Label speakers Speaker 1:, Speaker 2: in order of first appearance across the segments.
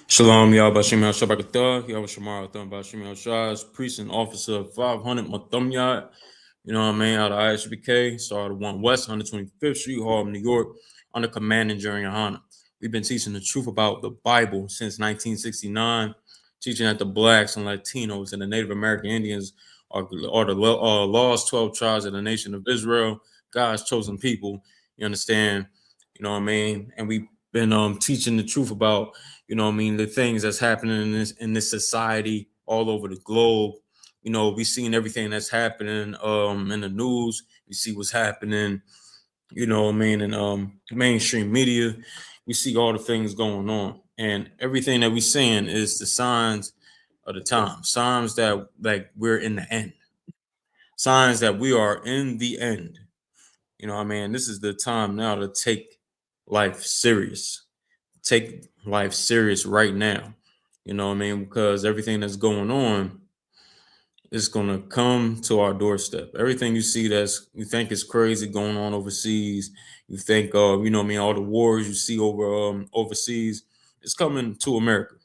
Speaker 1: Shalom, Yahbashim Shabakatah, Yahbashamar Thumb Bashim Shaz, priest and officer of 500 Mathumyat, you know what I mean, out of I.S.U.P.K, started 1 West, 125th Street, Harlem, New York, under command and during YAHANNA. We've been teaching the truth about the Bible since 1969, teaching that the blacks and Latinos and the Native American Indians are the lost 12 tribes of the nation of Israel, God's chosen people. You understand? You know what I mean? And we've been teaching the truth about, you know what I mean, the things that's happening in this society all over the globe. You know, we seen everything that's happening in the news. We see what's happening, you know what I mean, in mainstream media. We see all the things going on. And everything that we seeing is the signs of the time. Signs that like we're in the end. Signs that we are in the end. You know what I mean? This is the time now to take life serious. Take life serious right now. You know what I mean? Because everything that's going on is gonna come to our doorstep. Everything you see that's you think is crazy going on overseas, you think you know what I mean, all the wars you see overseas, it's coming to America.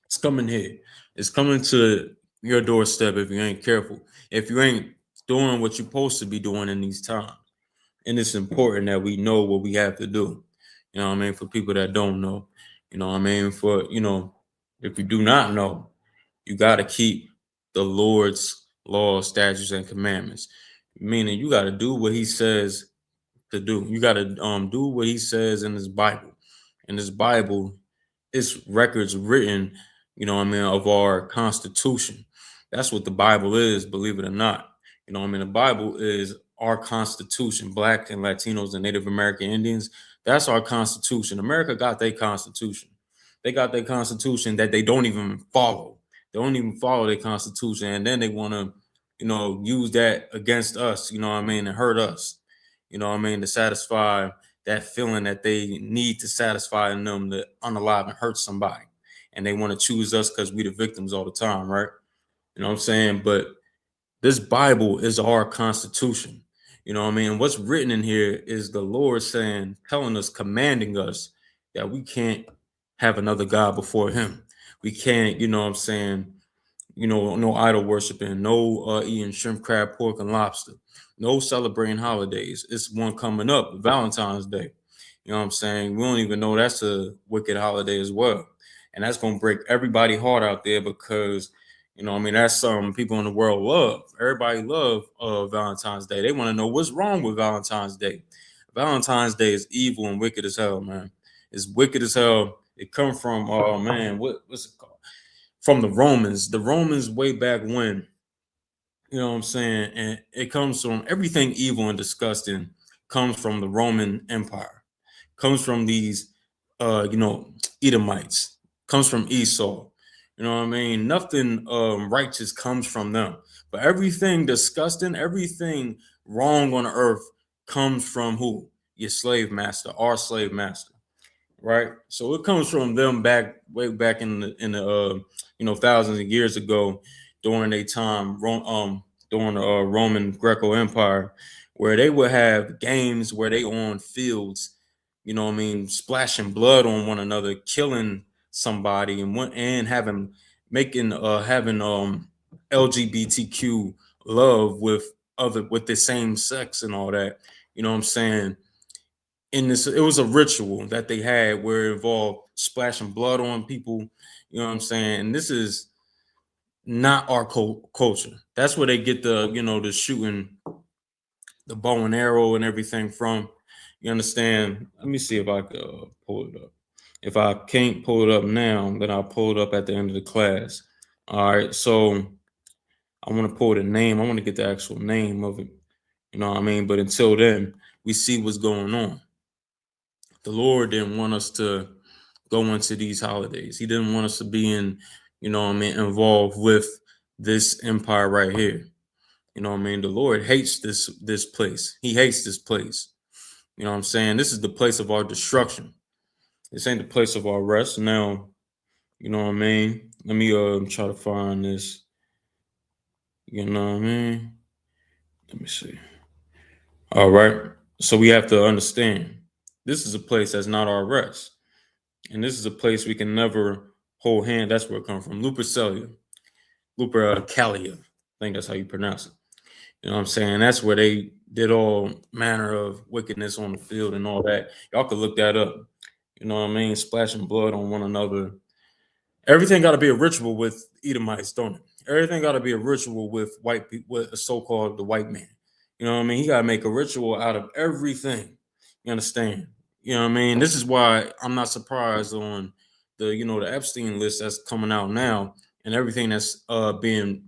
Speaker 1: It's coming here. It's coming to your doorstep if you ain't careful. If you ain't doing what you're supposed to be doing in these times. And it's important that we know what we have to do. You know what I mean? For people that don't know, you know what I mean? For, you know, if you do not know, you got to keep the Lord's laws, statutes, and commandments. Meaning you got to do what he says to do. You got to do what he says in his Bible. In his Bible, it's records written, you know what I mean, of our Constitution. That's what the Bible is, believe it or not. You know what I mean? The Bible is our Constitution. Black and Latinos and Native American Indians, that's our Constitution. America got their Constitution. They got their Constitution that they don't even follow. They don't even follow their Constitution. And then they want to, you know, use that against us, you know what I mean, and hurt us, you know what I mean, to satisfy that feeling that they need to satisfy in them to unalive and hurt somebody. And they want to choose us because we the victims all the time, right? You know what I'm saying? But this Bible is our Constitution. You know what I mean? What's written in here is the Lord saying, telling us, commanding us that we can't have another God before him. We can't, you know what I'm saying, you know, no idol worshiping, no eating shrimp, crab, pork, and lobster, no celebrating holidays. It's one coming up, Valentine's Day. You know what I'm saying? We don't even know that's a wicked holiday as well. And that's going to break everybody's heart out there because, you know, I mean, that's something people in the world love. Everybody love Valentine's Day. They want to know what's wrong with Valentine's Day. Valentine's Day is evil and wicked as hell, man. It's wicked as hell. It come from, oh man, what's it called? From the Romans. The Romans way back when, you know what I'm saying? And it comes from everything evil and disgusting comes from the Roman Empire. Comes from these you know, Edomites. Comes from Esau. You know what I mean? Nothing righteous comes from them. But everything disgusting, everything wrong on earth comes from who? Your slave master, our slave master, right? So it comes from them back way back in the you know, thousands of years ago during a time during the Roman Greco Empire, where they would have games where they on fields, you know what I mean, splashing blood on one another, killing somebody, and having making having LGBTQ love with the same sex and all that. You know what I'm saying? In this, it was a ritual that they had where it involved splashing blood on people. You know what I'm saying? And this is not our culture. That's where they get the, you know, the shooting the bow and arrow and everything from. You understand? Let me see if I could pull it up. If I can't pull it up now, then I'll pull it up at the end of the class. All right. So I want to pull the name. I want to get the actual name of it. You know what I mean? But until then, we see what's going on. The Lord didn't want us to go into these holidays. He didn't want us to be in, you know what I mean, involved with this empire right here. You know what I mean? The Lord hates this place. He hates this place. You know what I'm saying? This is the place of our destruction. This ain't the place of our rest. Now, you know what I mean? Let me try to find this. You know what I mean? Let me see. All right. So we have to understand this is a place that's not our rest. And this is a place we can never hold hand. That's where it comes from. Lupercalia. I think that's how you pronounce it. You know what I'm saying? That's where they did all manner of wickedness on the field and all that. Y'all could look that up. You know what I mean? Splashing blood on one another. Everything got to be a ritual with Edomites, don't it? Everything got to be a ritual with white people, with a so-called the white man. You know what I mean? He got to make a ritual out of everything. You understand? You know what I mean? This is why I'm not surprised on the Epstein list that's coming out now and everything that's being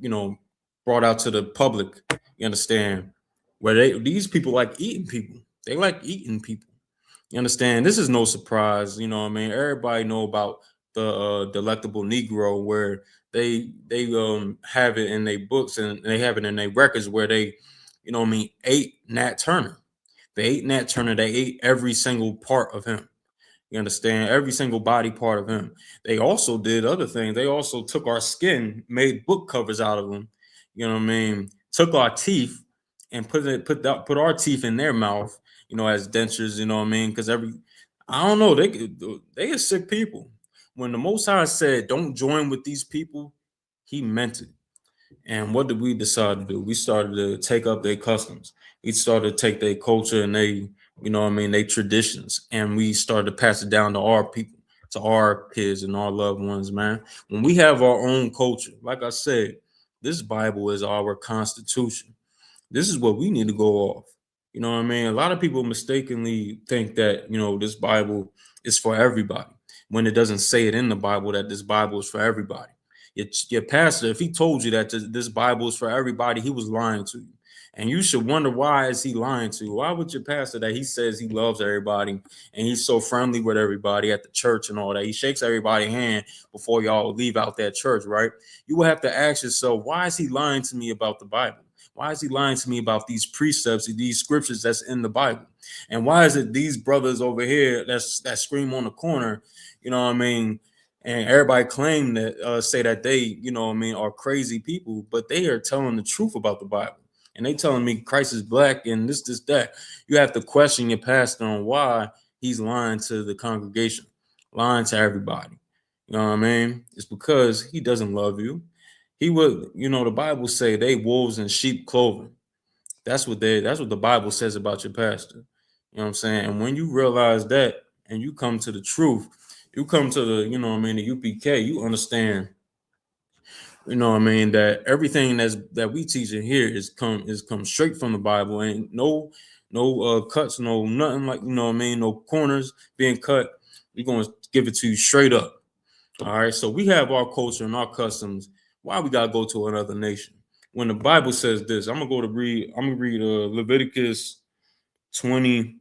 Speaker 1: brought out to the public. You understand? Where these people like eating people. They like eating people. You understand? This is no surprise. You know what I mean? Everybody know about the delectable Negro, where they have it in their books and they have it in their records where they, ate Nat Turner. They ate Nat Turner. They ate every single part of him. You understand? Every single body part of him. They also did other things. They also took our skin, made book covers out of them. You know what I mean? Took our teeth and put our teeth in their mouth. As dentures. You know what I mean? Because I don't know. They are sick people. When the Most High said, "Don't join with these people," He meant it. And what did we decide to do? We started to take up their customs. We started to take their culture and their traditions, and we started to pass it down to our people, to our kids and our loved ones, man. When we have our own culture, like I said, this Bible is our constitution. This is what we need to go off. You know what I mean? A lot of people mistakenly think that, this Bible is for everybody when it doesn't say it in the Bible that this Bible is for everybody. Your pastor, if he told you that this Bible is for everybody, he was lying to you. And you should wonder, why is he lying to you? Why would your pastor, that he says he loves everybody and he's so friendly with everybody at the church and all that, he shakes everybody's hand before y'all leave out that church, right? You will have to ask yourself, why is he lying to me about the Bible? Why is he lying to me about these precepts, these scriptures that's in the Bible? And why is it these brothers over here that scream on the corner, you know what I mean? And everybody claim that say that they, are crazy people, but they are telling the truth about the Bible. And they telling me Christ is black and this, that. You have to question your pastor on why he's lying to the congregation, lying to everybody. You know what I mean? It's because he doesn't love you. He would, the Bible say they wolves in sheep clothing. That's what the Bible says about your pastor. You know what I'm saying? And when you realize that and you come to the truth, you come to the UPK, you understand, that everything that we teach in here is come straight from the Bible. Ain't no cuts, no nothing, like, no corners being cut. We're gonna give it to you straight up. All right. So we have our culture and our customs. Why we gotta go to another nation? When the Bible says this, I'm gonna read Leviticus 20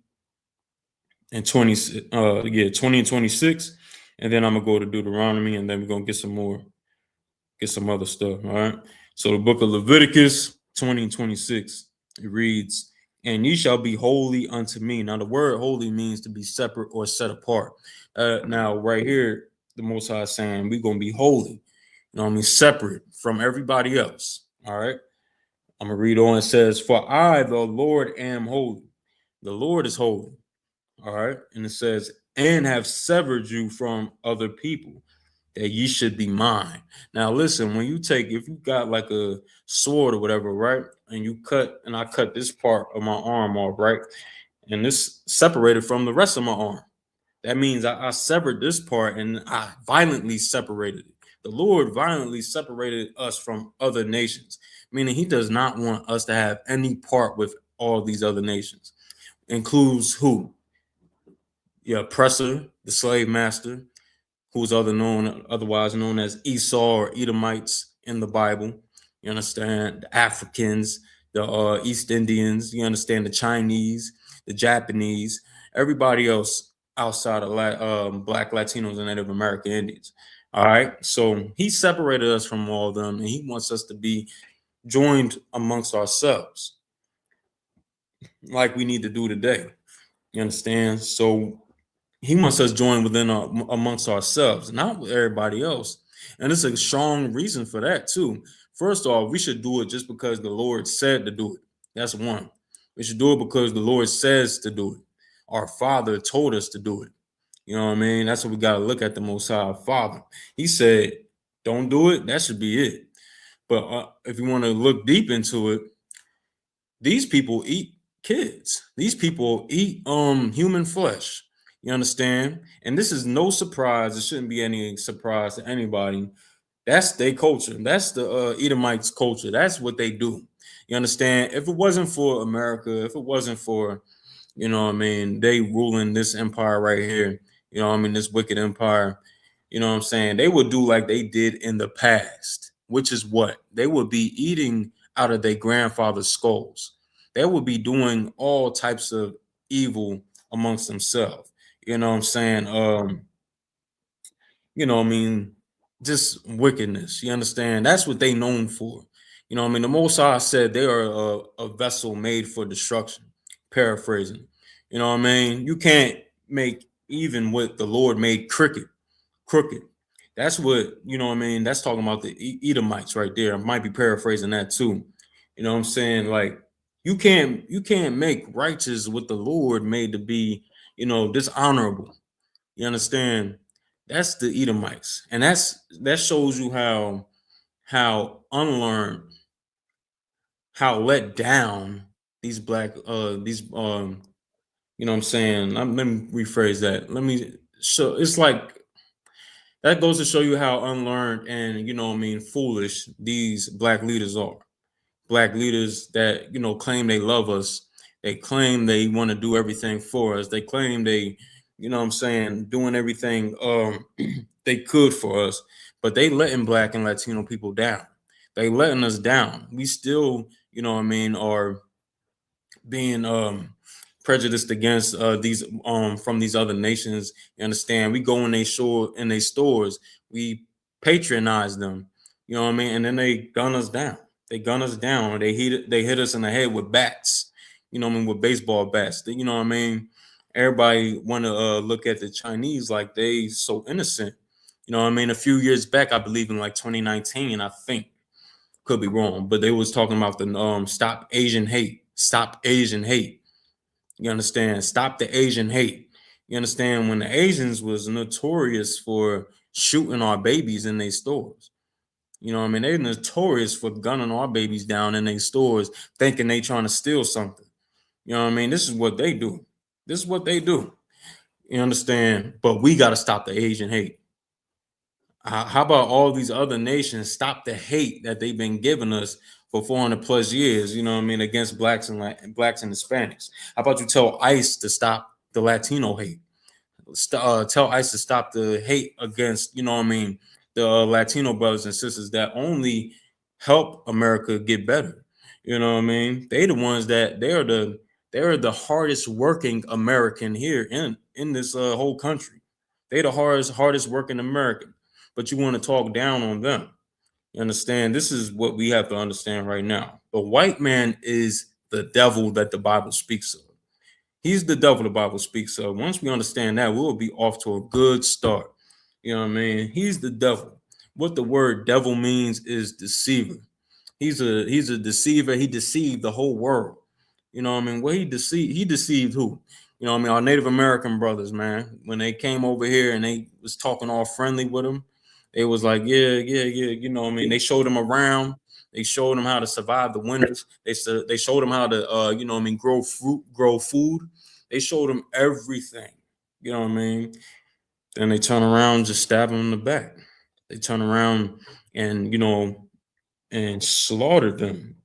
Speaker 1: and 20, 20 and 26, and then I'm gonna go to Deuteronomy, and then we're gonna get some other stuff. All right. So the book of Leviticus 20 and 26, it reads, "And ye shall be holy unto me." Now the word holy means to be separate or set apart. Now right here, the Most High is saying we're gonna be holy. You know what I mean? Separate from everybody else. All right. I'm gonna read on. It says, "For I, the Lord, am holy." The Lord is holy. All right. And it says, "And have severed you from other people, that ye should be mine." Now, listen, if you got like a sword or whatever, right? And I cut this part of my arm off, right? And this separated from the rest of my arm. That means I severed this part and I violently separated it. The Lord violently separated us from other nations, meaning he does not want us to have any part with all these other nations. Includes who? The oppressor, the slave master, who's otherwise known as Esau or Edomites in the Bible. You understand? The Africans, the East Indians. You understand? The Chinese, the Japanese, everybody else outside of Black, Latinos, and Native American Indians. All right. So he separated us from all of them, and he wants us to be joined amongst ourselves, like we need to do today. You understand? So he wants us joined amongst ourselves, not with everybody else. And it's a strong reason for that too. First off, we should do it just because the Lord said to do it. That's one. We should do it because the Lord says to do it. Our Father told us to do it. You know what I mean? That's what we got to look at the Most High Father. He said, don't do it. That should be it. But if you want to look deep into it, these people eat kids. These people eat human flesh. You understand? And this is no surprise. It shouldn't be any surprise to anybody. That's their culture. That's the Edomites' culture. That's what they do. You understand? If it wasn't for America, if it wasn't for, you know what I mean, they ruling this empire right here, you know what I mean, this wicked empire, you know what I'm saying, they would do like they did in the past, which is what? They would be eating out of their grandfather's skulls. They would be doing all types of evil amongst themselves. You know what I'm saying? You know what I mean, just wickedness. You understand? That's what they known for. You know what I mean? The Most High said they are a vessel made for destruction. Paraphrasing. You know what I mean? You can't make even what the Lord made crooked. That's what, you know what I mean? That's talking about the Edomites right there. I might be paraphrasing that too. You know what I'm saying? Like you can't make righteous what the Lord made to be, you know, dishonorable. You understand? That's the Edomites, and that shows you how unlearned, how let down these black these you know what I'm saying. Let me rephrase that. Let me so it's like that goes to show you how unlearned and, you know what I mean, foolish these black leaders are. Black leaders that, you know, claim they love us. They claim they want to do everything for us. They claim they, you know what I'm saying, doing everything they could for us, but they letting black and Latino people down. They letting us down. We still, you know what I mean, are being prejudiced against these from these other nations. You understand? We go in they stores, we patronize them, you know what I mean, and then they gun us down. They gun us down, or they hit us in the head with bats, you know what I mean, with baseball bats. You know what I mean? Everybody want to look at the Chinese like they so innocent. You know what I mean? A few years back, I believe in like 2019, I think, could be wrong, but they was talking about the stop Asian hate. Stop Asian hate. You understand? Stop the Asian hate. You understand? When the Asians was notorious for shooting our babies in their stores. You know what I mean? They're notorious for gunning our babies down in their stores, thinking they trying to steal something. You know what I mean? This is what they do. This is what they do. You understand? But we got to stop the Asian hate. How about all these other nations stop the hate that they've been giving us for 400 plus years? You know what I mean, against blacks and Hispanics. How about you tell ICE to stop the Latino hate? Tell ICE to stop the hate against, you know what I mean, the Latino brothers and sisters that only help America get better. You know what I mean? They the ones that they're the hardest working American here in this whole country. They the hardest working American, but you want to talk down on them. You understand? This is what we have to understand right now. The white man is the devil that the Bible speaks of. He's the devil the Bible speaks of. Once we understand that, we'll be off to a good start. You know what I mean? He's the devil. What the word devil means is deceiver. He's a deceiver. He deceived the whole world. You know what I mean? Well, he deceived who? You know what I mean? Our Native American brothers, man. When they came over here and they was talking all friendly with them, they was like, yeah. You know what I mean? They showed them around. They showed them how to survive the winters. They showed them how to you know what I mean, grow food. They showed them everything. You know what I mean? Then they turn around, just stab them in the back. They turn around and, you know, and slaughtered them.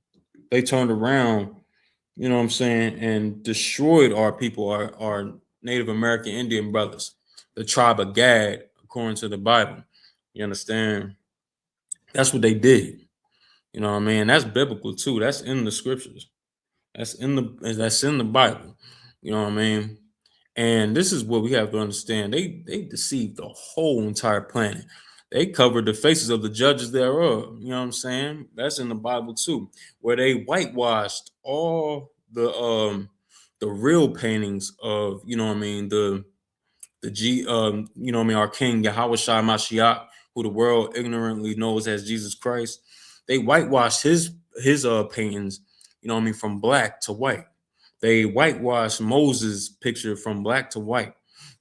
Speaker 1: They turned around, you know what I'm saying, and destroyed our people, our Native American Indian brothers, the tribe of Gad, according to the Bible. You understand? That's what they did. You know what I mean? That's biblical too. That's in the scriptures. That's in the Bible. You know what I mean? And this is what we have to understand. They deceived the whole entire planet. They covered the faces of the judges thereof. You know what I'm saying? That's in the Bible too, where they whitewashed all the real paintings of, you know what I mean, you know what I mean, our King Yahweh Shai Mashiach, who the world ignorantly knows as Jesus Christ. They whitewashed his paintings, you know what I mean, from black to white. They whitewashed Moses' picture from black to white.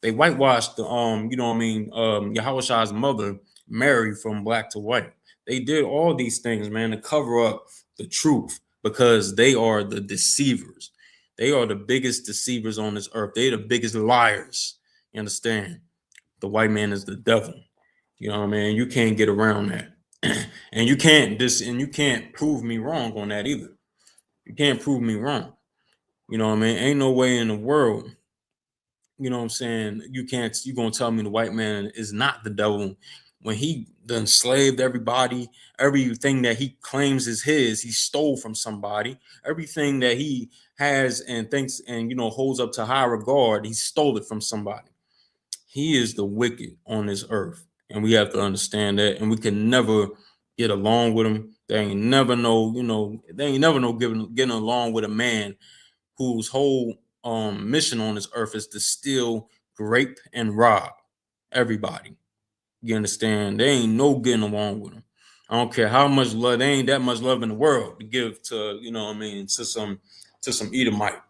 Speaker 1: They whitewashed the Yahushua's mother, Mary, from black to white. They did all these things, man, to cover up the truth because they are the deceivers. They are the biggest deceivers on this earth. They're the biggest liars. You understand? The white man is the devil. You know what I mean? You can't get around that. And you can't prove me wrong on that either. You can't prove me wrong. You know what I mean? Ain't no way in the world, you know what I'm saying, you gonna tell me the white man is not the devil when he done enslaved everybody. Everything that he claims is his, he stole from somebody. Everything that he has and thinks and holds up to high regard, he stole it from somebody. He is the wicked on this earth, and we have to understand that. And we can never get along with him. They ain't never know, getting along with a man whose whole mission on this earth is to steal, rape, and rob everybody. You understand? They ain't no getting along with him. I don't care how much love. They ain't that much love in the world to give to to some Edomite.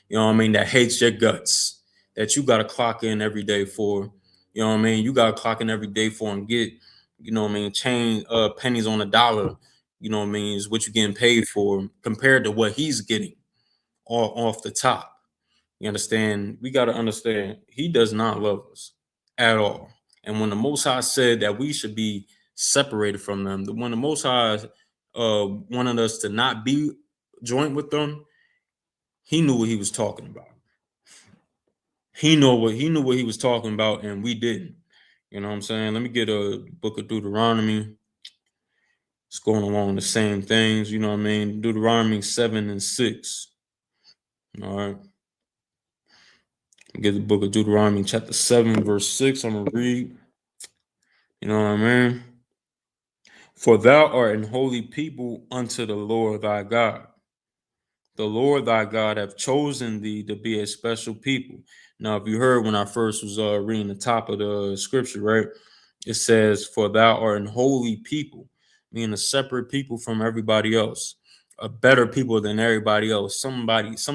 Speaker 1: You know what I mean? That hates your guts. That you got to clock in every day for. You know what I mean? You got to clock in every day for and get. You know what I mean? Change pennies on a dollar. You know what I mean? Is what you're getting paid for compared to what he's getting off the top. You understand? We got to understand he does not love us at all. And when the Most High said that we should be separated from them, when the Most High wanted us to not be joint with them, he knew what he was talking about. He knew what he was talking about, and we didn't. You know what I'm saying? Let me get a book of Deuteronomy. It's going along the same things. You know what I mean? Deuteronomy 7:6. All right. Get the book of Deuteronomy, chapter 7, verse 6. I'm gonna read. You know what I mean? For thou art an holy people unto the Lord thy God. The Lord thy God hath chosen thee to be a special people. Now, if you heard when I first was reading the top of the scripture, right? It says, for thou art an holy people, meaning a separate people from everybody else, a better people than everybody else. Some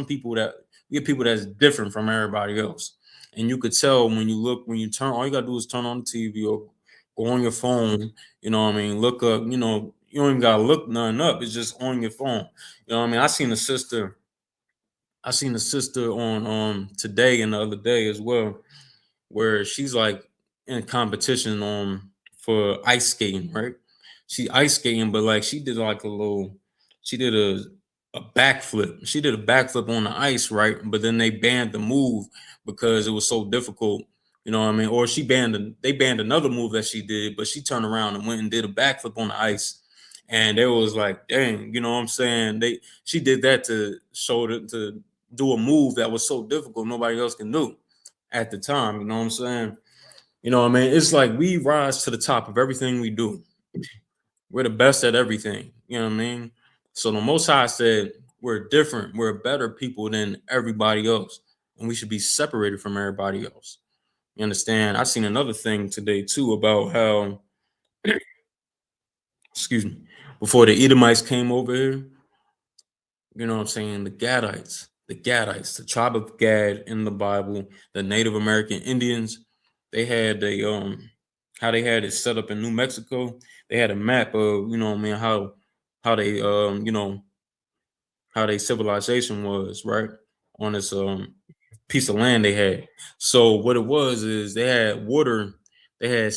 Speaker 1: people that we have people that's different from everybody else. And you could tell when you turn, all you gotta do is turn on the TV or go on your phone, you know what I mean? Look up, you don't even gotta look nothing up. It's just on your phone. You know what I mean? I seen a sister on today and the other day as well, where she's like in competition for ice skating, right? She ice skating, but like she did a backflip. She did a backflip on the ice, right? But then they banned the move because it was so difficult. You know what I mean? Or they banned another move that she did, but she turned around and went and did a backflip on the ice. And it was like, dang, you know what I'm saying? She did that to to do a move that was so difficult nobody else can do at the time. You know what I'm saying? You know what I mean? It's like we rise to the top of everything we do. We're the best at everything. You know what I mean? So the Most High said we're different. We're better people than everybody else, and we should be separated from everybody else. You understand? I seen another thing today too about how, excuse me, before the Edomites came over here. You know what I'm saying? The Gadites, the tribe of Gad in the Bible, the Native American Indians, they had how they had it set up in New Mexico. They had a map of, you know what I mean, how they how their civilization was, right? On this piece of land they had. So what it was is they had water, they had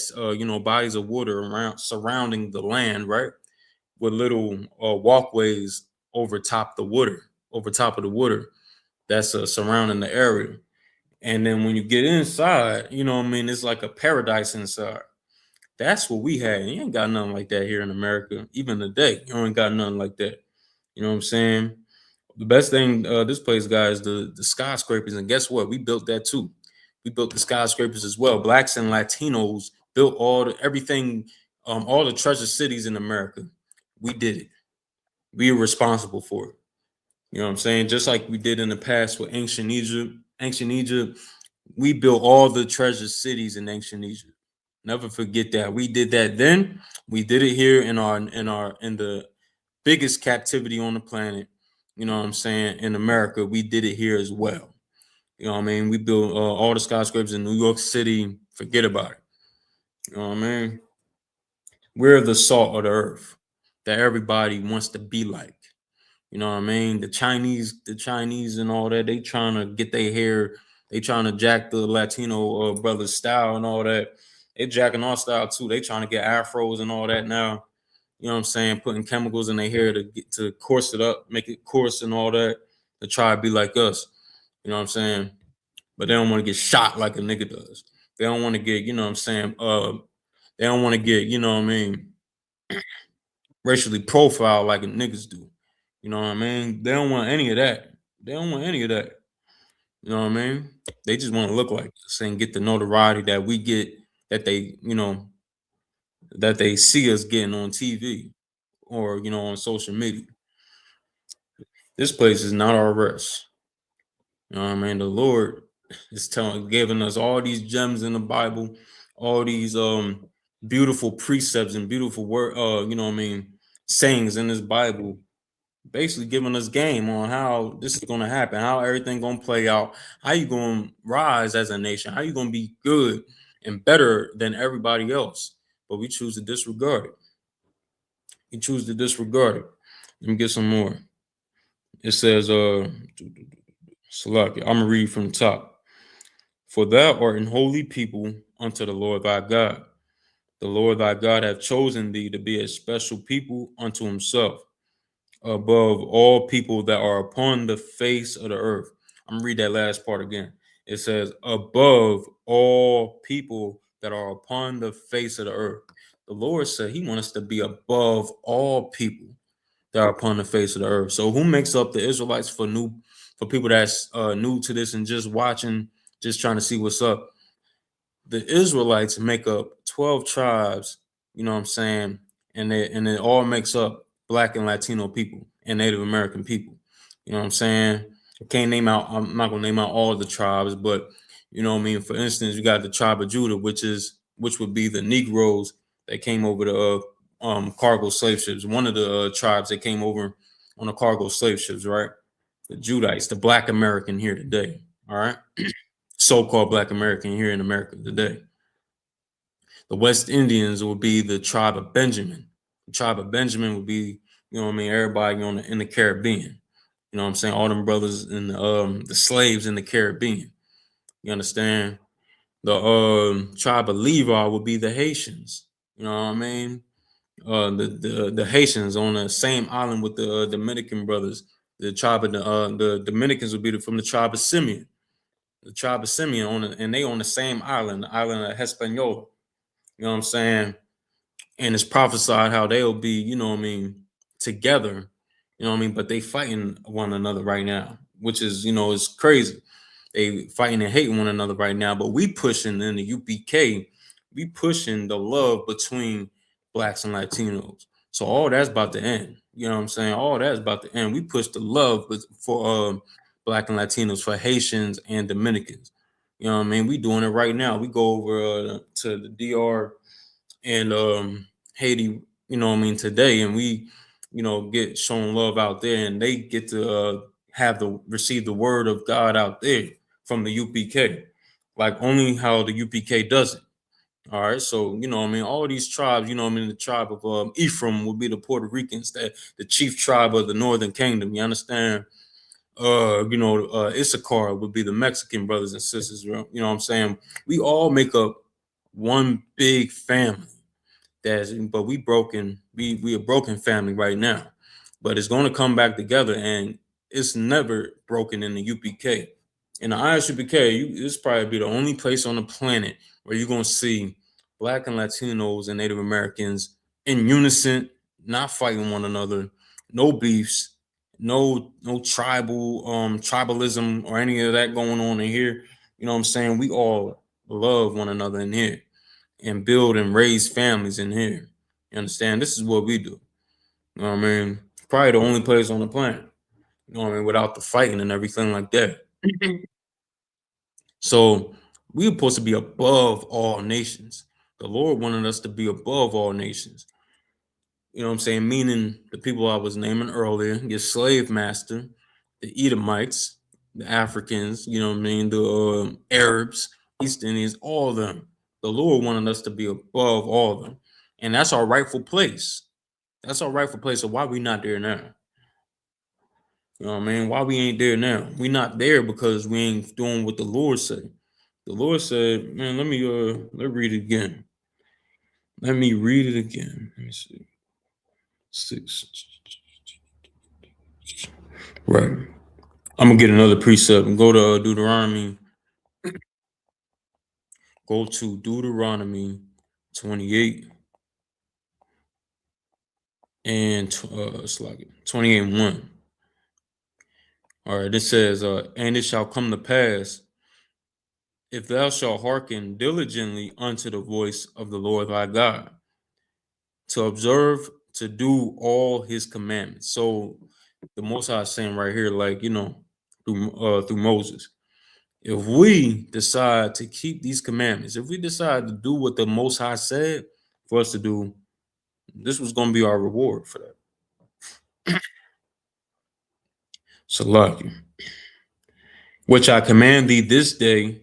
Speaker 1: bodies of water around surrounding the land, right? With little walkways over top of the water that's surrounding the area. And then when you get inside, you know what I mean, it's like a paradise inside. That's what we had. You ain't got nothing like that here in America. Even today, you ain't got nothing like that. You know what I'm saying? The best thing this place got is the skyscrapers. And guess what? We built that too. We built the skyscrapers as well. Blacks and Latinos built everything, all the treasure cities in America. We did it. We were responsible for it. You know what I'm saying? Just like we did in the past with ancient Egypt. Ancient Egypt, we built all the treasure cities in ancient Egypt. Never forget that. We did that then. We did it here in the biggest captivity on the planet. you know what I'm saying, in America, we did it here as well. You know what I mean? We built all the skyscrapers in New York City. Forget about it. You know what I mean? We're the salt of the earth that everybody wants to be like. You know what I mean? The Chinese and all that, they trying to get their hair, they trying to jack the Latino brothers style and all that. They jacking our style too. They trying to get afros and all that now. You know what I'm saying? Putting chemicals in their hair to get to coarse it up, make it coarse and all that, to try to be like us. You know what I'm saying? But they don't want to get shot like a nigga does. They don't want to get, you know what I'm saying? They don't want to get, you know what I mean, racially profiled like niggas do. You know what I mean? They don't want any of that. They don't want any of that. You know what I mean? They just want to look like us and get the notoriety that we get, that they, that they see us getting on TV or, on social media. This place is not our rest. You know what I mean? The Lord is giving us all these gems in the Bible, all these beautiful precepts and beautiful word, sayings in this Bible, basically giving us game on how this is gonna happen, how everything gonna play out, how you gonna rise as a nation, how you gonna be good and better than everybody else. But we choose to disregard it. We choose to disregard it. Let me get some more. It says, Salaki, I'm gonna read from the top. For thou art an holy people unto the Lord thy God. The Lord thy God hath chosen thee to be a special people unto himself, above all people that are upon the face of the earth. I'm gonna read that last part again. It says, above all people that are upon the face of the earth. The Lord said he wants us to be above all people that are upon the face of the earth. So who makes up the Israelites for people that's new to this and just watching, just trying to see what's up? The Israelites make up 12 tribes, you know what I'm saying? And it all makes up Black and Latino people and Native American people. You know what I'm saying? I'm not gonna name out all the tribes, but you know what I mean? For instance, you got the tribe of Judah, which would be the Negroes that came over the cargo slave ships. One of the tribes that came over on the cargo slave ships, right? The Judites, the Black American here today. All right. So-called Black American here in America today. The West Indians would be the tribe of Benjamin. The tribe of Benjamin would be, you know what I mean, everybody in the Caribbean. You know what I'm saying? All them brothers and the slaves in the Caribbean. You understand? The tribe of Levi would be the Haitians. You know what I mean? The Haitians on the same island with the Dominican brothers. The tribe of the Dominicans would be from the tribe of Simeon. The tribe of Simeon and they on the same island, the island of Hispaniola. You know what I'm saying? And it's prophesied how they'll be, you know what I mean, together, you know what I mean, but they fighting one another right now, which is, it's crazy. They fighting and hating one another right now, but we pushing in the UPK, we pushing the love between Blacks and Latinos. So all that's about to end. You know what I'm saying? All that's about to end. We push the love for Black and Latinos, for Haitians and Dominicans. You know what I mean? We doing it right now. We go over to the DR and Haiti, you know what I mean, today, and we, get shown love out there, and they get to receive the word of God out there from the UPK, like only how the UPK does it. All right, so you know what I mean, all these tribes, you know what I mean, the tribe of Ephraim would be the Puerto Ricans, that the chief tribe of the Northern Kingdom. You understand? Issachar would be the Mexican brothers and sisters. You know what I'm saying? We all make up one big family. But we a broken family right now, but it's going to come back together, and it's never broken in the UPK. In the ISUPK, it's probably be the only place on the planet where you're going to see Black and Latinos and Native Americans in unison, not fighting one another, no beefs, no tribalism or any of that going on in here. You know what I'm saying? We all love one another in here and build and raise families in here. You understand? This is what we do. You know what I mean? Probably the only place on the planet. You know what I mean? Without the fighting and everything like that. So we're supposed to be above all nations. The Lord wanted us to be above all nations. You know what I'm saying? Meaning the people I was naming earlier, your slave master, the Edomites, the Africans, you know what I mean, the Arabs, East Indians, all of them. The Lord wanted us to be above all of them. And that's our rightful place. That's our rightful place. So why we not there now? You know what I mean? Why we ain't there now? We not there because we ain't doing what the Lord said. The Lord said, man, let me read it again. Let me read it again. Let me see. 6. Right. I'm gonna get another precept and go to Deuteronomy. Go to Deuteronomy 28 and it's like 28 and 1. All right, it says, and it shall come to pass, if thou shalt hearken diligently unto the voice of the Lord thy God, to observe to do all his commandments. So the Most High is saying right here, like, you know, through Moses, if we decide to keep these commandments, if we decide to do what the Most High said for us to do, this was going to be our reward for that. Salaki, which I command thee this day,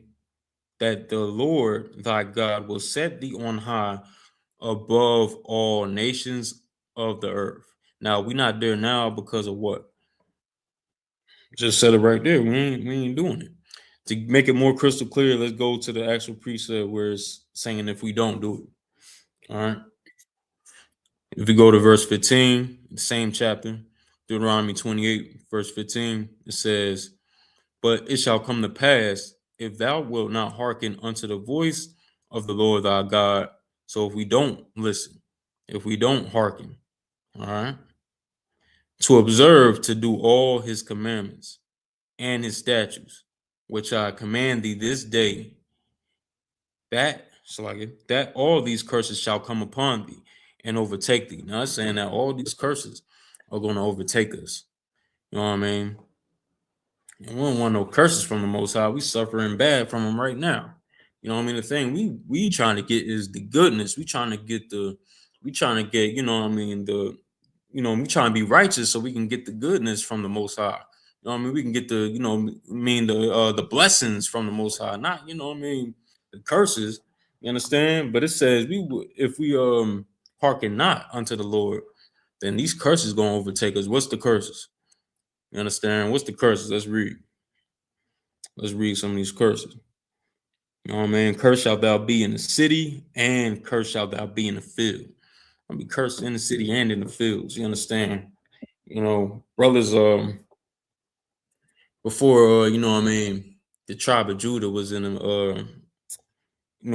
Speaker 1: that the Lord thy God will set thee on high above all nations of the earth. Now, we're not there now because of what? Just said it right there. We ain't doing it. To make it more crystal clear, let's go to the actual precept where it's saying if we don't do it. All right. If we go to verse 15, the same chapter, Deuteronomy 28, verse 15, it says, but it shall come to pass, if thou wilt not hearken unto the voice of the Lord thy God. So if we don't listen, if we don't hearken, all right, to observe to do all his commandments and his statutes, which I command thee this day, that all these curses shall come upon thee and overtake thee. Now it's saying that all these curses are going to overtake us. You know what I mean? And we don't want no curses from the Most High. We suffering bad from him right now. You know what I mean? The thing we trying to get is the goodness. We trying to get, you know what I mean, we trying to be righteous so we can get the goodness from the Most High. You know what I mean? We can get the, the blessings from the Most High, not, you know what I mean, the curses. You understand? But it says if we hearken not unto the Lord, then these curses gonna overtake us. What's the curses? You understand? What's the curses? Let's read. Let's read some of these curses. You know what I mean? Cursed shalt thou be in the city, and cursed shalt thou be in the field. I'll be cursed in the city and in the fields. You understand? You know, brothers, before you know what I mean, the tribe of Judah was in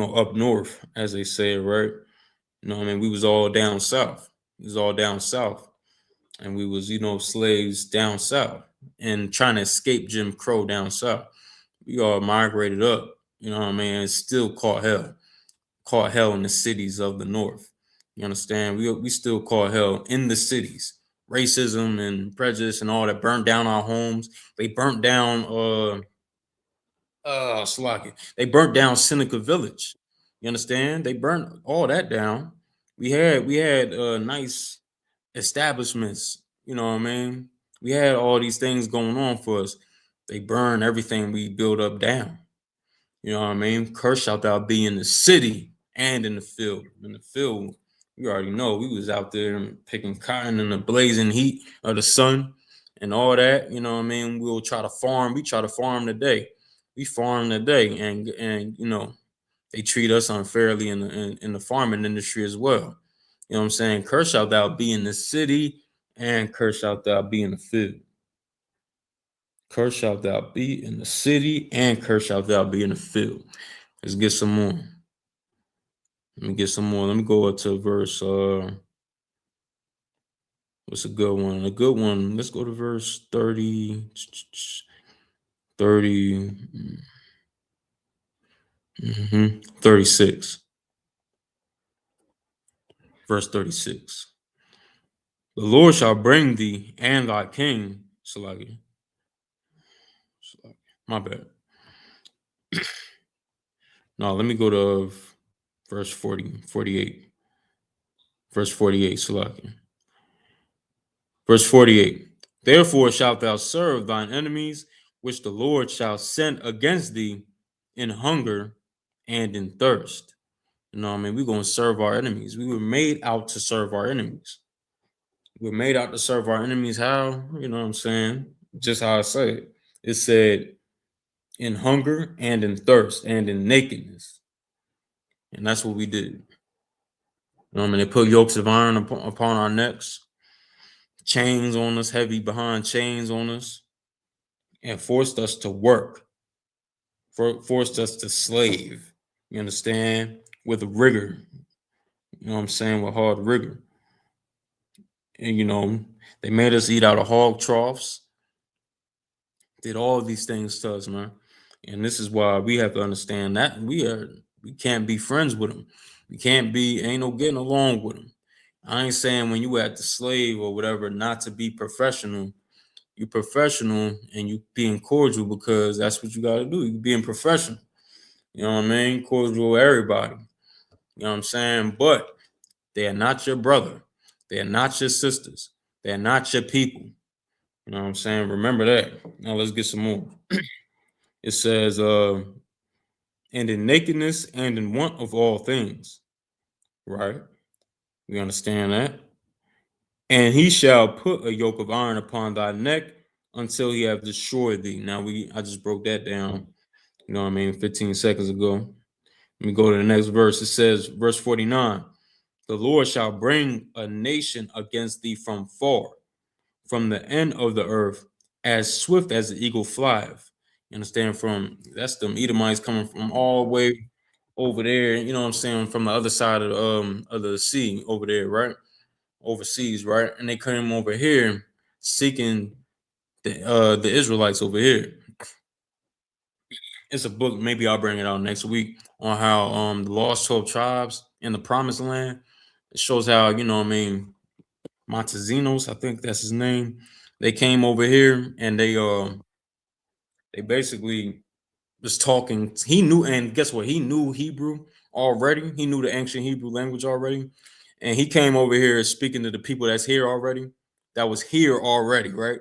Speaker 1: up north, as they say, right? You know what I mean? We was all down south. We was all down south. And we was, slaves down south and trying to escape Jim Crow down south. We all migrated up, you know what I mean, and still caught hell in the cities of the north. You understand? We still caught hell in the cities. Racism and prejudice and all that burnt down our homes. They burnt down they burnt down Seneca Village. You understand? They burnt all that down. We had nice establishments, you know what I mean? We had all these things going on for us. They burned everything we built up down. You know what I mean? Cursed shalt thou be in the city and in the field. In the field, you already know we was out there picking cotton in the blazing heat of the sun and all that. You know what I mean? We'll try to farm. We try to farm today. We farm today, and they treat us unfairly in the farming industry as well. You know what I'm saying? Cursed shalt thou be in the city, and cursed shalt thou be in the field. Cursed shalt thou be in the city, and cursed shalt thou be in the field. Let's get some more. Let me get some more. Let me go up to verse. What's a good one? A good one. Let's go to verse 30. 30. 36. Verse 36. The Lord shall bring thee and thy king, Salagi. My bad. No, let me go to verse 48. Verse 48, Salaki. Verse 48. Therefore shalt thou serve thine enemies, which the Lord shall send against thee in hunger and in thirst. You know what I mean? We're going to serve our enemies. We were made out to serve our enemies. We're made out to serve our enemies. How? You know what I'm saying? Just how I say it. It said in hunger and in thirst and in nakedness. And that's what we did. You know what I mean? They put yokes of iron upon our necks, chains on us, heavy behind chains on us, and forced us to work, forced us to slave. You understand? With rigor. You know what I'm saying? With hard rigor. And, you know, they made us eat out of hog troughs, did all these things to us, man. And this is why we have to understand that we can't be friends with them. We can't be, ain't no getting along with them. I ain't saying when you at the slave or whatever not to be professional. You professional and you being cordial because that's what you got to do. You being professional. You know what I mean? Cordial with everybody. You know what I'm saying? But they are not your brother. They are not your sisters. They are not your people. You know what I'm saying? Remember that. Now let's get some more. It says, and in nakedness and in want of all things. Right? We understand that. And he shall put a yoke of iron upon thy neck until he have destroyed thee. Now I just broke that down, you know what I mean, 15 seconds ago. Let me go to the next verse. It says, verse 49, the Lord shall bring a nation against thee from far, from the end of the earth, as swift as the eagle flieth. You understand? That's them Edomites coming from all the way over there, you know what I'm saying, from the other side of the sea over there, right? Overseas, right? And they came over here seeking the Israelites over here. It's a book, maybe I'll bring it out next week, on how the lost 12 tribes in the promised land. It shows how, you know what I mean, Montezinos, I think that's his name. They came over here and they basically was talking. He knew, and guess what? He knew Hebrew already. He knew the ancient Hebrew language already. And he came over here speaking to the people that's here already, that was here already, right?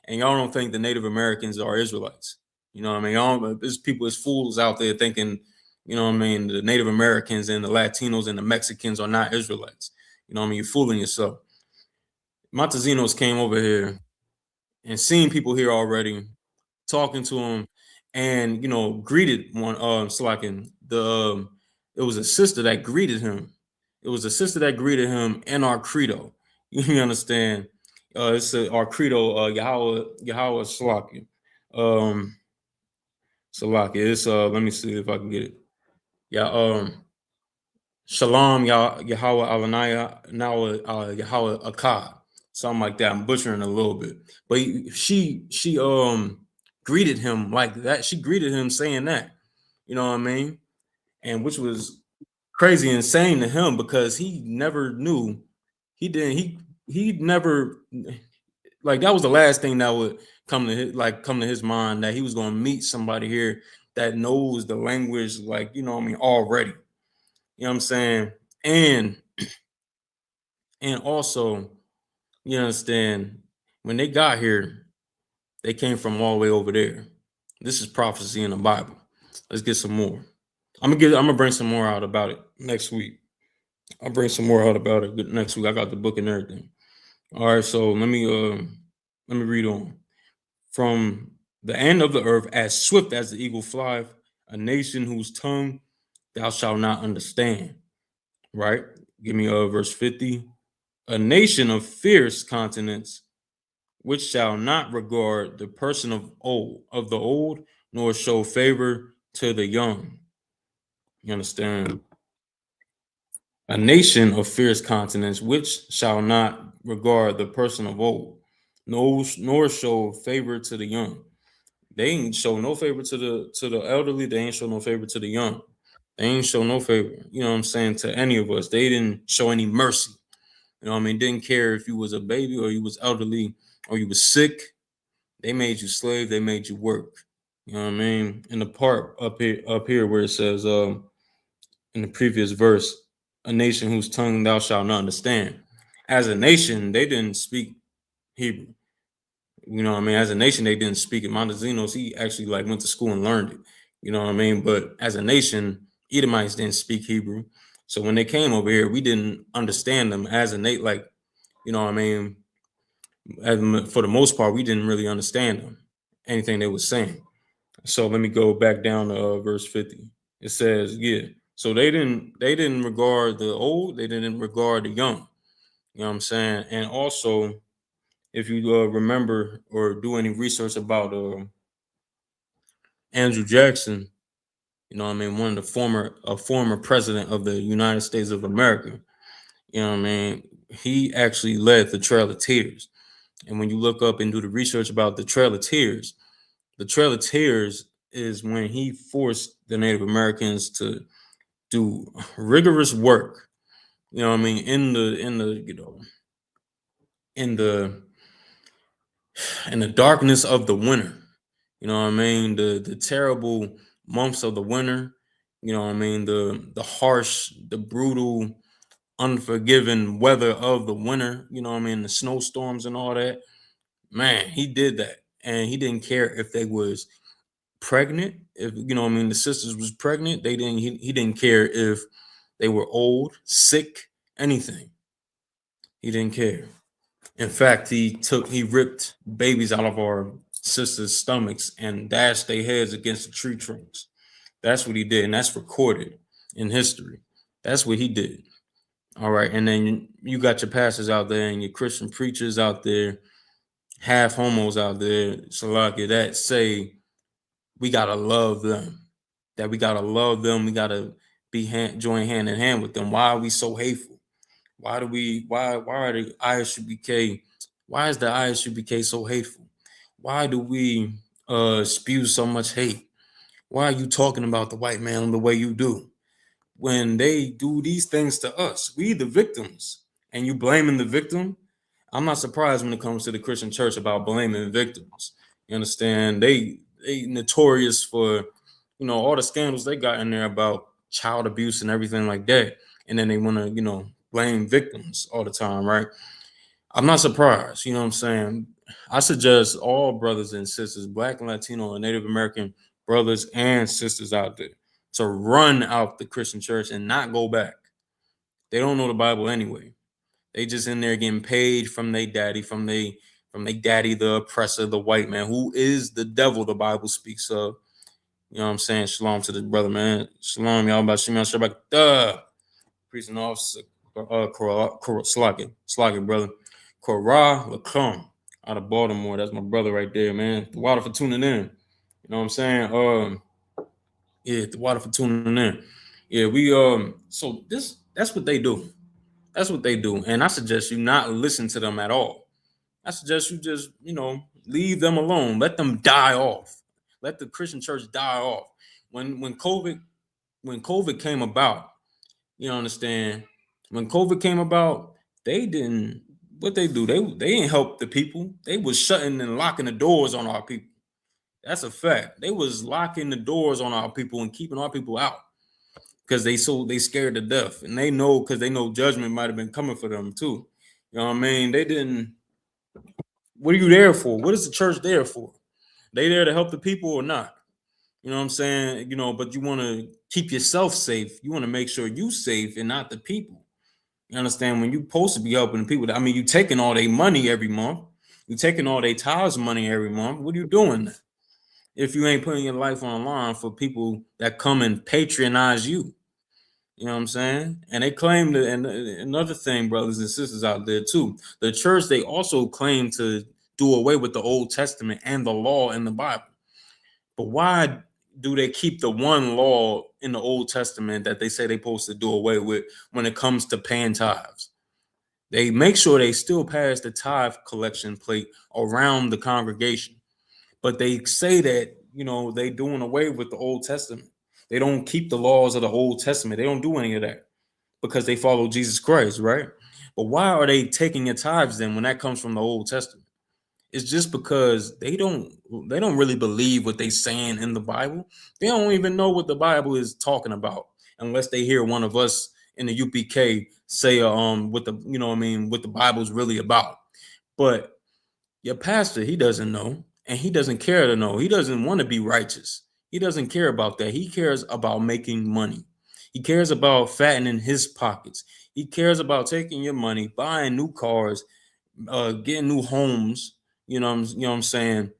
Speaker 1: And y'all don't think the Native Americans are Israelites. You know what I mean? Y'all, there's people, there's fools out there thinking, you know what I mean, the Native Americans and the Latinos and the Mexicans are not Israelites. You know what I mean? You're fooling yourself. Montezinos came over here and seen people here already, talking to him, and you know, greeted one Slacken. It was a sister that greeted him. It was a sister that greeted him in our credo. You understand? It's our credo, Yahweh Slacken. Salakia. It's let me see if I can get it. Yeah, Shalom, Yahweh Alanaya, now Yahweh Akkad, something like that. I'm butchering a little bit, but she greeted him like that. She greeted him saying that, you know what I mean, and which was crazy, insane to him because he never knew. He never, like, that was the last thing that would come to his mind, that he was going to meet somebody here that knows the language, like, you know what I mean, already. You know what I'm saying? And also, you understand, when they got here, they came from all the way over there. This is prophecy in the Bible. Let's get some more. I'm gonna bring some more out about it next week. I'll bring some more out about it next week. I got the book and everything. All right, so let me read on. From the end of the earth, as swift as the eagle flieth, a nation whose tongue thou shalt not understand. Right? Give me verse 50. A nation of fierce continents, which shall not regard the person of the old, nor show favor to the young. You understand? A nation of fierce continents, which shall not regard the person of old, nor show favor to the young. They ain't show no favor to the elderly. They ain't show no favor to the young. They ain't show no favor, you know what I'm saying, to any of us. They didn't show any mercy. You know what I mean? Didn't care if you was a baby or you was elderly or you was sick. They made you slave. They made you work. You know what I mean? In the part up here where it says, in the previous verse, a nation whose tongue thou shalt not understand. As a nation, they didn't speak Hebrew. You know what I mean? As a nation, they didn't speak it. Montezinos, he actually like went to school and learned it. You know what I mean? But as a nation, Edomites didn't speak Hebrew. So when they came over here, we didn't understand them as a Nate. Like, you know what I mean? For the most part, we didn't really understand them, anything they were saying. So let me go back down to verse 50. It says, yeah. So they didn't regard the old, they didn't regard the young. You know what I'm saying? And also, if you remember or do any research about Andrew Jackson, you know what I mean, one of the former president of the United States of America, you know what I mean, he actually led the Trail of Tears. And when you look up and do the research about the Trail of Tears is when he forced the Native Americans to do rigorous work, you know what I mean, in the in the darkness of the winter. You know what I mean? The terrible months of the winter, you know what I mean, the harsh, the brutal, unforgiving weather of the winter, you know what I mean, the snowstorms and all that. Man, he did that. And he didn't care if they was pregnant, if you know what I mean, the sisters was pregnant, he didn't care if they were old, sick, anything. He didn't care. In fact, he ripped babies out of our sisters' stomachs and dashed their heads against the tree trunks. That's what he did, and that's recorded in history. That's what he did. All right, and then you got your pastors out there and your Christian preachers out there, half homos out there, Salaki, that say we gotta love them. That we gotta love them. We gotta join hand in hand with them. Why are we so hateful? Why are the I.S.U.P.K, why is the I.S.U.P.K so hateful? Why do we spew so much hate? Why are you talking about the white man the way you do? When they do these things to us, we the victims, and you blaming the victim. I'm not surprised when it comes to the Christian church about blaming victims. You understand? They notorious for, you know, all the scandals they got in there about child abuse and everything like that. And then they want to, you know, blame victims all the time, right? I'm not surprised, you know what I'm saying? I suggest all brothers and sisters, Black and Latino and Native American brothers and sisters out there to run out the Christian church and not go back. They don't know the Bible anyway. They just in there getting paid from their daddy, from their daddy, the oppressor, the white man, who is the devil the Bible speaks of. You know what I'm saying? Shalom to the brother, man. Shalom, y'all about Shimon Shabbat. Priest and officer, Slogging, brother. Korah Lacombe out of Baltimore. That's my brother right there, man. The water for tuning in. You know what I'm saying? Yeah, the water for tuning in. Yeah, so that's what they do. That's what they do. And I suggest you not listen to them at all. I suggest you just, you know, leave them alone. Let them die off. Let the Christian church die off. When COVID came about, you understand, when COVID came about, they didn't what they do, they didn't help the people. They was shutting and locking the doors on our people. That's a fact. They was locking the doors on our people and keeping our people out because they scared to death, and they know because they know judgment might have been coming for them too. You know what I mean? They didn't. What are you there for? What is the church there for? They there to help the people or not? You know what I'm saying? You know, but you want to keep yourself safe. You want to make sure you safe and not the people. You understand? When you supposed to be helping the people, I mean, you taking all their money every month. You taking all their tithes money every month. What are you doing if you ain't putting your life on the line for people that come and patronize you? You know what I'm saying? And they claim that, and another thing, brothers and sisters out there too, the church, they also claim to do away with the Old Testament and the law in the Bible. But why do they keep the one law in the Old Testament that they say they're supposed to do away with when it comes to paying tithes? They make sure they still pass the tithe collection plate around the congregation. But they say that, you know, they doing away with the Old Testament. They don't keep the laws of the Old Testament. They don't do any of that because they follow Jesus Christ, right? But why are they taking your tithes then when that comes from the Old Testament? It's just because they don't really believe what they saying in the Bible. They don't even know what the Bible is talking about unless they hear one of us in the UPK say what the, you know what I mean, what the Bible's really about. But Your pastor, he doesn't know, and he doesn't care to know. He doesn't want to be righteous. He doesn't care about that. He cares about making money. He cares about fattening his pockets. He cares about taking your money, buying new cars, getting new homes. You know what I'm saying?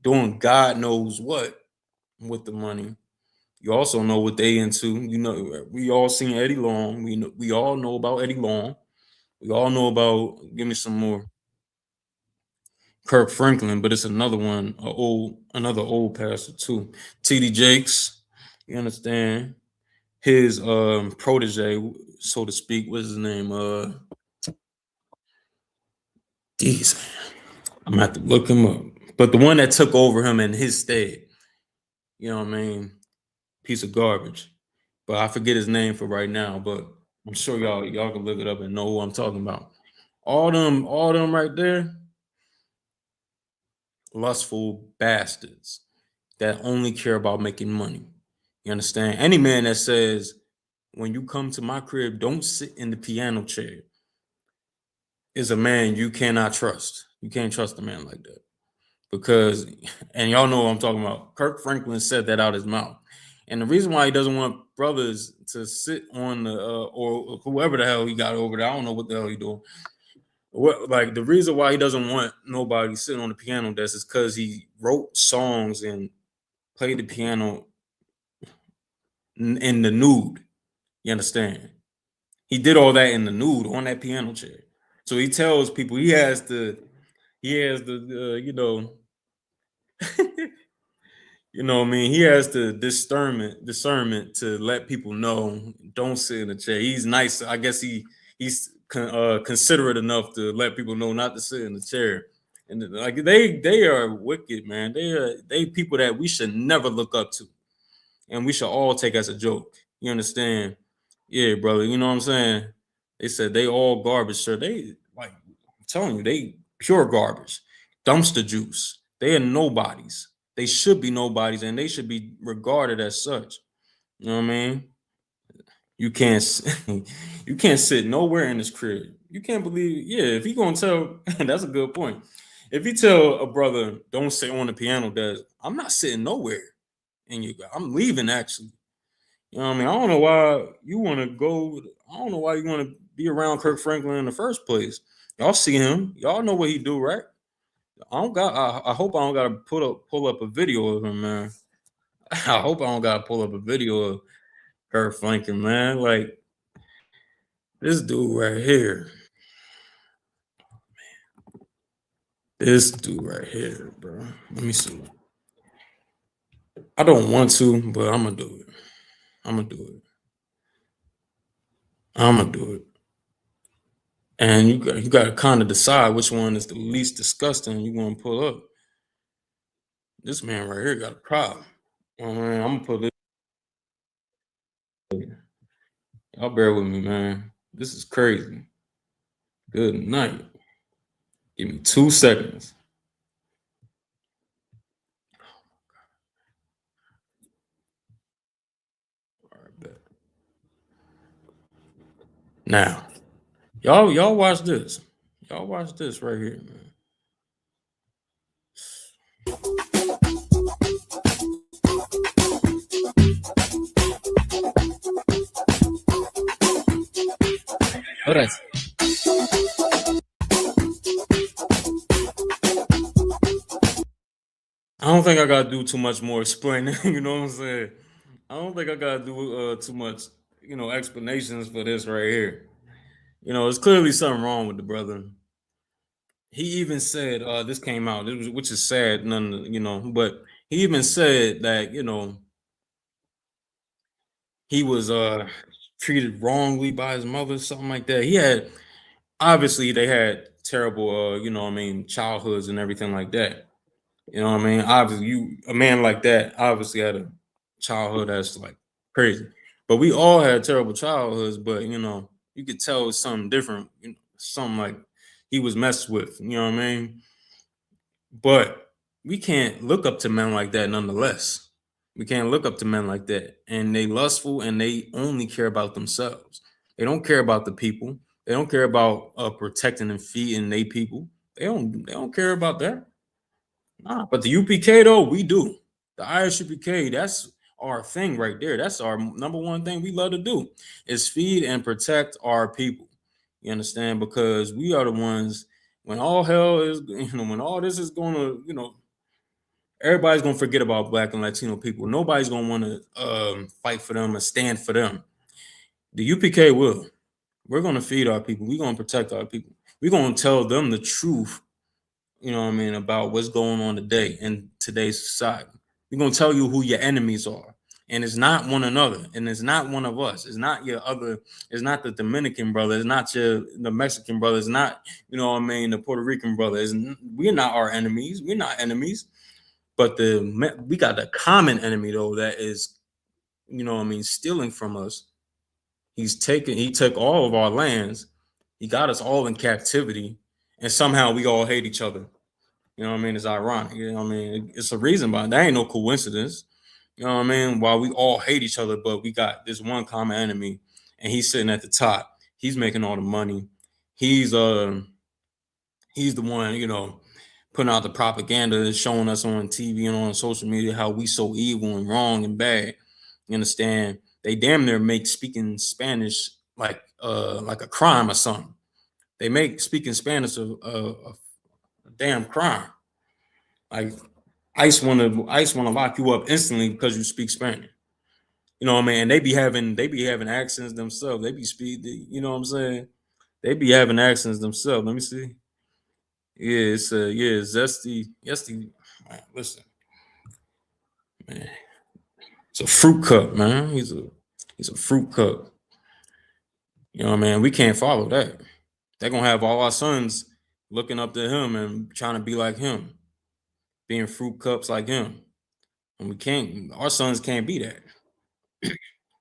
Speaker 1: Doing God knows what with the money. You also know what they into. You know, we all seen Eddie Long. We all know about Eddie Long. We all know about. Give me some more. Kirk Franklin, but it's another one, another old pastor too. T.D. Jakes, you understand? His protege, so to speak, what's his name? Geez, I'm gonna have to look him up. But the one that took over him in his stead, you know what I mean? Piece of garbage. But I forget his name for right now, but I'm sure y'all can look it up and know who I'm talking about. All them right there, lustful bastards that only care about making money. You understand? Any man that says, when you come to my crib, don't sit in the piano chair is a man you cannot trust. You can't trust a man like that. Because, and y'all know what I'm talking about. Kirk Franklin said that out his mouth. And the reason why he doesn't want brothers to sit on the, or whoever the hell he got over there, I don't know what the hell he doing. Like the reason why he doesn't want nobody sitting on the piano desk is because he wrote songs and played the piano in the nude. You understand? He did all that in the nude on that piano chair. So he tells people he has the you know what I mean, he has the discernment to let people know don't sit in the chair. He's nice. I guess he's considerate enough to let people know not to sit in the chair. And like they are wicked, man. They people that we should never look up to, and we should all take as a joke. You understand? Yeah, brother. You know what I'm saying? They said they all garbage, sir. They like I'm telling you, they pure garbage, dumpster juice. They are nobodies. They should be nobodies, and they should be regarded as such. You know what I mean? You can't you can't sit nowhere in this crib. You can't believe. Yeah, if he gonna tell, that's a good point. If you tell a brother don't sit on the piano desk, I'm not sitting nowhere. And I'm leaving actually. You know what I mean? I don't know why you want to go. I don't know why you want to be around Kirk Franklin in the first place. Y'all see him. Y'all know what he do, right? I don't got. I hope I don't got to pull up a video of him, man. I hope I don't got to pull up a video of Kirk Franklin, man. Like this dude right here. This dude right here, bro. Let me see. I don't want to, but I'm gonna do it. I'm gonna do it. I'm gonna do it. And you got to kind of decide which one is the least disgusting you want to pull up. This man right here got a problem. Oh, man, I'm gonna put this. Y'all bear with me, man. This is crazy. Good night. Give me 2 seconds. All right, bet. Now, y'all watch this. Y'all watch this right here, man. All right. I don't think I gotta do too much more explaining. You know what I'm saying? I don't think I gotta do too much, explanations for this right here. There's clearly something wrong with the brother. He even said, this came out, which is sad, but he even said that, he was treated wrongly by his mother, something like that. He had obviously they had terrible, childhoods and everything like that. You know what I mean? Obviously, a man like that obviously had a childhood that's like crazy. But we all had terrible childhoods, but you could tell it's something different, something like he was messed with. You know what I mean? But we can't look up to men like that nonetheless. We can't look up to men like that. And they lustful and they only care about themselves. They don't care about the people. They don't care about protecting and feeding they people. They don't care about that. Nah, but the UPK though, we do. The ISUPK, that's our thing right there. That's our number one thing we love to do is feed and protect our people. You understand? Because we are the ones when all hell is, when all this is gonna, everybody's gonna forget about Black and Latino people. Nobody's gonna want to fight for them and stand for them. The UPK will. We're gonna feed our people. We're gonna protect our people. We're gonna tell them the truth, about what's going on today in today's society. We're gonna tell you who your enemies are. And it's not one another, and it's not one of us. It's not your other, it's not the Dominican brother, it's not the Mexican brother, it's not, the Puerto Rican brother. We're not our enemies. We're not enemies. But we got the common enemy though that is, stealing from us. He took all of our lands, he got us all in captivity, and somehow we all hate each other. It's ironic. It's a reason behind that. Ain't no coincidence. While we all hate each other, but we got this one common enemy, and he's sitting at the top. He's making all the money. He's he's the one, putting out the propaganda, showing us on TV and on social media how we so evil and wrong and bad. You understand? They damn near make speaking Spanish like a crime or something. They make speaking Spanish a damn crime. Like ICE wanna lock you up instantly because you speak Spanish. And they be having accents themselves. They be speed. You know what I'm saying? They be having accents themselves. Let me see. Yeah, zesty. Man, listen, man, it's a fruit cup, man. He's a fruit cup. We can't follow that. They're gonna have all our sons looking up to him and trying to be like him, being fruit cups like him. And we can't. Our sons can't be that.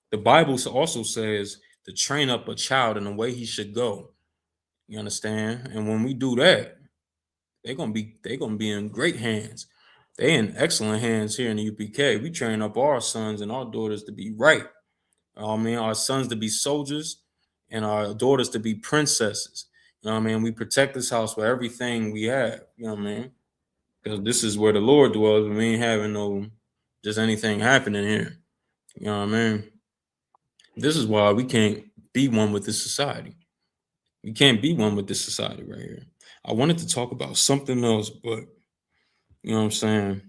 Speaker 1: The Bible also says to train up a child in the way he should go. You understand? And when we do that, they're gonna be in great hands. They in excellent hands here in the UPK. We train up our sons and our daughters to be right. Our sons to be soldiers and our daughters to be princesses. We protect this house with everything we have. You know what I mean? Because this is where the Lord dwells. We ain't having no just anything happening here. You know what I mean? This is why we can't be one with this society. We can't be one with this society right here. I wanted to talk about something else, but you know what I'm saying?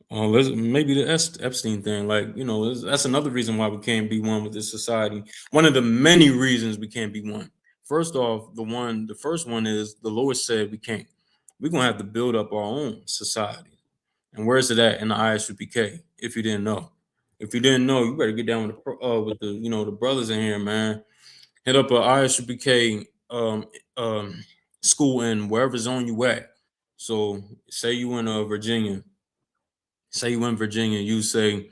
Speaker 1: Maybe the Epstein thing, that's another reason why we can't be one with this society. One of the many reasons we can't be one. First off, the first one is the Lord said we can't. We're gonna have to build up our own society. And where's it at in the ISUPK? If you didn't know, you better get down with the the brothers in here, man. Hit up a ISUPK school in wherever zone you at. So say you in Virginia. Say you in Virginia, you say,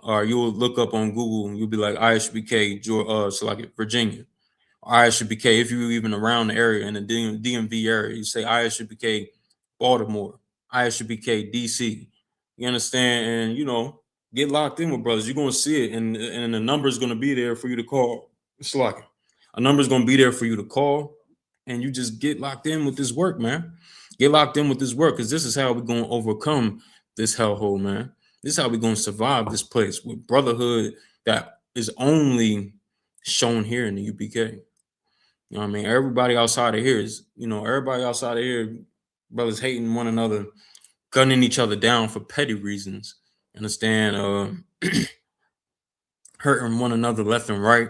Speaker 1: or you'll look up on Google and you'll be like I.S.U.P.K. So like Virginia. I.S.U.P.K. if you're even around the area in the DMV area, you say I.S.U.P.K. Baltimore, I.S.U.P.K. DC. You understand? And get locked in with brothers. You're gonna see it, and the number's gonna be there for you to call. It's like a number's gonna be there for you to call, and you just get locked in with this work, man. Get locked in with this work, because this is how we're gonna overcome this hellhole, man. This is how we're gonna survive this place with brotherhood that is only shown here in the UPK. You know what I mean? Everybody outside of here, brothers hating one another, gunning each other down for petty reasons. Understand? Hurting one another left and right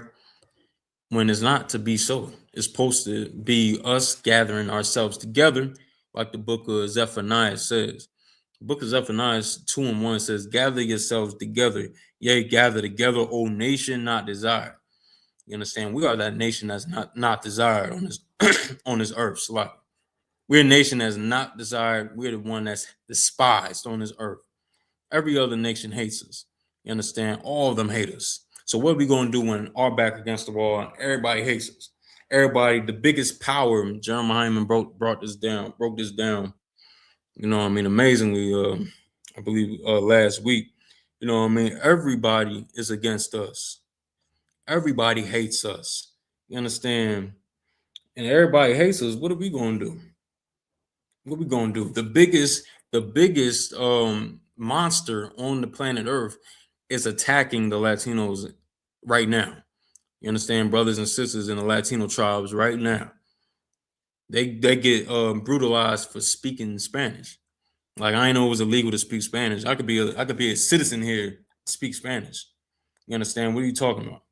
Speaker 1: when it's not to be so. It's supposed to be us gathering ourselves together, like the book of Zephaniah says. The book of Zephaniah 2:1 says, "Gather yourselves together, yea, gather together, O nation not desired." You understand? We are that nation that's not desired on this on this earth. So like, we're a nation that's not desired. We're the one that's despised on this earth. Every other nation hates us. You understand? All of them hate us. So what are we gonna do when our back against the wall and everybody hates us? Everybody, the biggest power, Jeremiah Hyman broke this down. Amazingly, I believe last week. Everybody is against us. Everybody hates us. You understand? And everybody hates us. What are we gonna do? What we gonna do? The biggest monster on the planet Earth is attacking the Latinos right now. You understand, brothers and sisters in the Latino tribes right now. They get brutalized for speaking Spanish. Like, I ain't know it was illegal to speak Spanish. I could be a citizen here, speak Spanish. You understand? What are you talking about?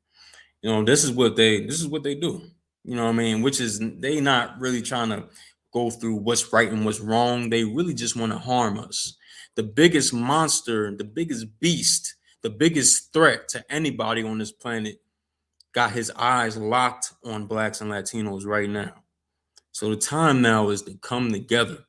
Speaker 1: This is what they do. You know what I mean? Which is, they not really trying to go through what's right and what's wrong. They really just want to harm us. The biggest monster, the biggest beast, the biggest threat to anybody on this planet got his eyes locked on blacks and Latinos right now. So the time now is to come together.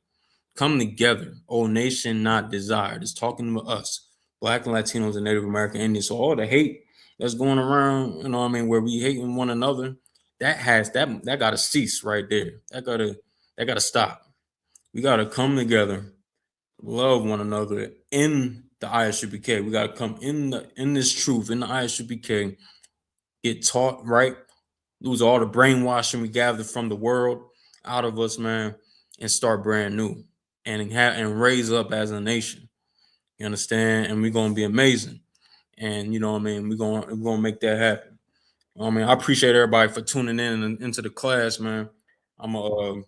Speaker 1: Come together. Oh, nation not desired. It's talking to us, black and Latinos and Native American Indians. So all the hate that's going around, you know what I mean, where we hating one another, that gotta cease right there. That gotta stop. We gotta come together, love one another in the ISUPK. We gotta come in this truth, in the ISUPK, get taught right, lose all the brainwashing we gathered from the world out of us, man, and start brand new and raise up as a nation. You understand? And we're gonna be amazing. And you know what I mean, we're gonna make that happen. You know what I mean, I appreciate everybody for tuning in and into the class, man. I'm gonna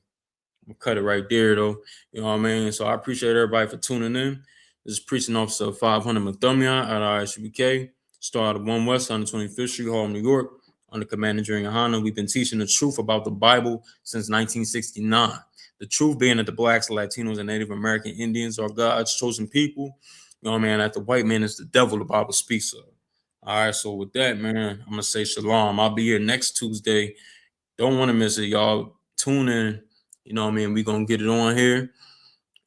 Speaker 1: cut it right there though. You know what I mean? So I appreciate everybody for tuning in. This is Preaching Officer 500 Mathumia at I.S.U.P.K. Started 1 West 125th Street, Harlem, New York. Under Commander during YAHANNA, we've been teaching the truth about the Bible since 1969. The truth being that the blacks, Latinos, and Native American Indians are God's chosen people. You know what I mean? That the white man is the devil the Bible speaks of. All right, so with that, man, I'm gonna say shalom. I'll be here next Tuesday. Don't want to miss it, y'all. Tune in. You know what I mean? We're gonna get it on here.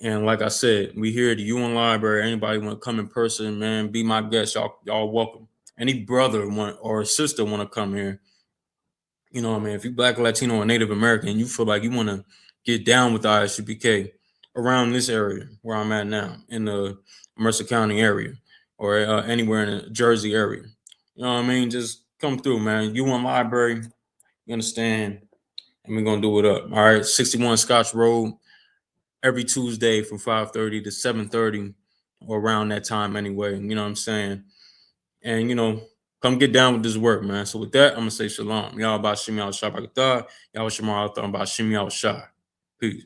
Speaker 1: And like I said, we here at the UN Library. Anybody want to come in person, man, be my guest. Y'all welcome. Any brother want or sister want to come here, you know what I mean? If you black, Latino, or Native American, and you feel like you want to get down with the I.S.U.P.K. around this area where I'm at now, in the Mercer County area, or anywhere in the Jersey area, you know what I mean? Just come through, man. UN Library, you understand? And we're gonna do it up. All right, 61 Scotch Road, every Tuesday from 5:30 to 7:30, or around that time anyway. You know what I'm saying? And come get down with this work, man. So with that, I'm gonna say shalom. Y'all about Shimmy Al Shabakatah. Y'all Shamar Al Thon about Shimmy Al Shah. Peace.